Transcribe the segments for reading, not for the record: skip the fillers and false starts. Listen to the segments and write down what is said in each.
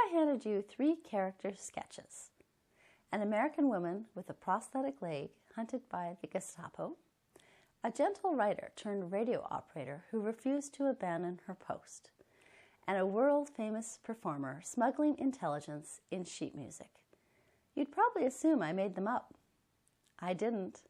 I handed you 3 character sketches. An American woman with a prosthetic leg hunted by the Gestapo, a gentle writer turned radio operator who refused to abandon her post, and a world-famous performer smuggling intelligence in sheet music. You'd probably assume I made them up. I didn't.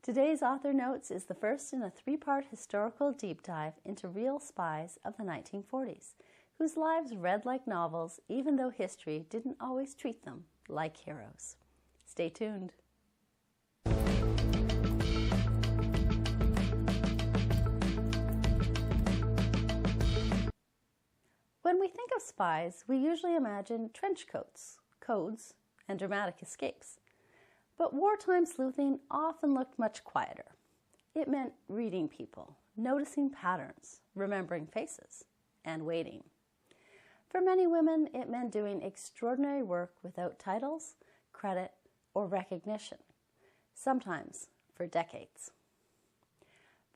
Today's Author Notes is the first in a 3-part historical deep dive into real spies of the 1940s, whose lives read like novels even though history didn't always treat them like heroes. Stay tuned. When we think of spies, we usually imagine trench coats, codes, and dramatic escapes. But wartime sleuthing often looked much quieter. It meant reading people, noticing patterns, remembering faces, and waiting. For many women, it meant doing extraordinary work without titles, credit, or recognition, sometimes for decades.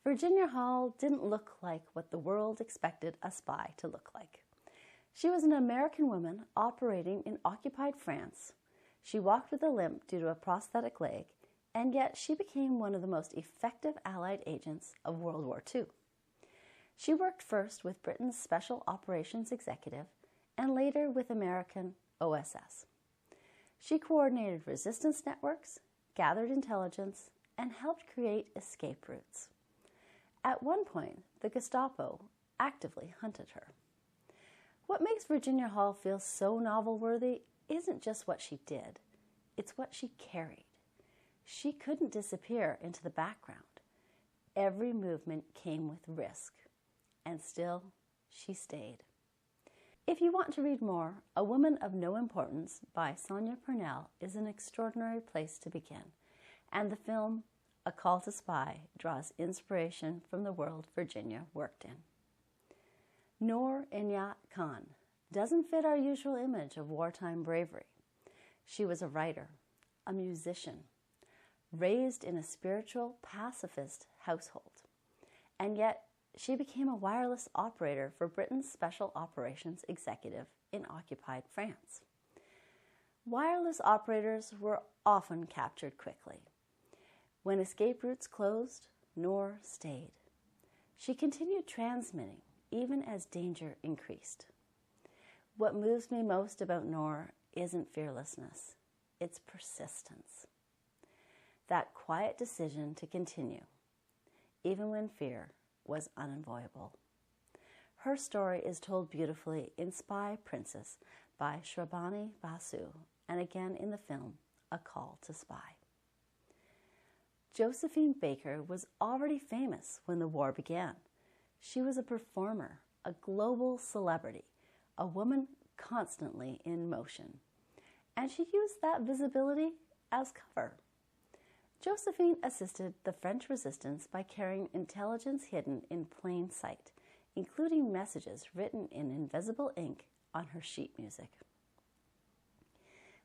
Virginia Hall didn't look like what the world expected a spy to look like. She was an American woman operating in occupied France. She walked with a limp due to a prosthetic leg, and yet she became one of the most effective Allied agents of World War II. She worked first with Britain's Special Operations Executive and later with American OSS. She coordinated resistance networks, gathered intelligence, and helped create escape routes. At one point, the Gestapo actively hunted her. What makes Virginia Hall feel so novel-worthy isn't just what she did, it's what she carried. She couldn't disappear into the background. Every movement came with risk, and still she stayed. If you want to read more, A Woman of No Importance by Sonia Purnell is an extraordinary place to begin, and the film A Call to Spy draws inspiration from the world Virginia worked in. Noor Inayat Khan doesn't fit our usual image of wartime bravery. She was a writer, a musician, raised in a spiritual pacifist household, and yet she became a wireless operator for Britain's Special Operations Executive in occupied France. Wireless operators were often captured quickly. When escape routes closed, Noor stayed. She continued transmitting even as danger increased. What moves me most about Noor isn't fearlessness, it's persistence. That quiet decision to continue, even when fear was unavoidable. Her story is told beautifully in Spy Princess by Shrabani Basu, and again in the film A Call to Spy. Josephine Baker was already famous when the war began. She was a performer, a global celebrity, a woman constantly in motion. And she used that visibility as cover. Josephine assisted the French resistance by carrying intelligence hidden in plain sight, including messages written in invisible ink on her sheet music.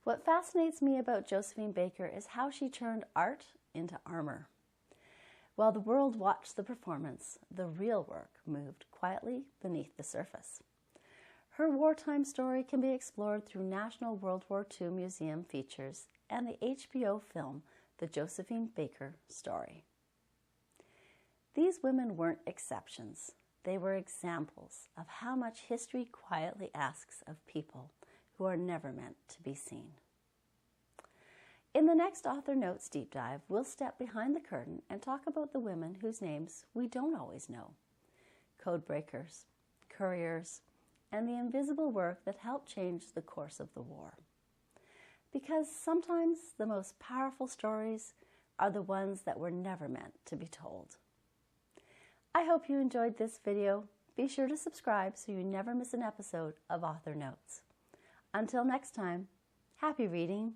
What fascinates me about Josephine Baker is how she turned art into armor. While the world watched the performance, the real work moved quietly beneath the surface. Her wartime story can be explored through National World War II Museum features and the HBO film The Josephine Baker Story. These women weren't exceptions. They were examples of how much history quietly asks of people who are never meant to be seen. In the next Author Notes deep dive, we'll step behind the curtain and talk about the women whose names we don't always know. Code breakers, couriers, and the invisible work that helped change the course of the war. Because sometimes the most powerful stories are the ones that were never meant to be told. I hope you enjoyed this video. Be sure to subscribe so you never miss an episode of Author Notes. Until next time, happy reading!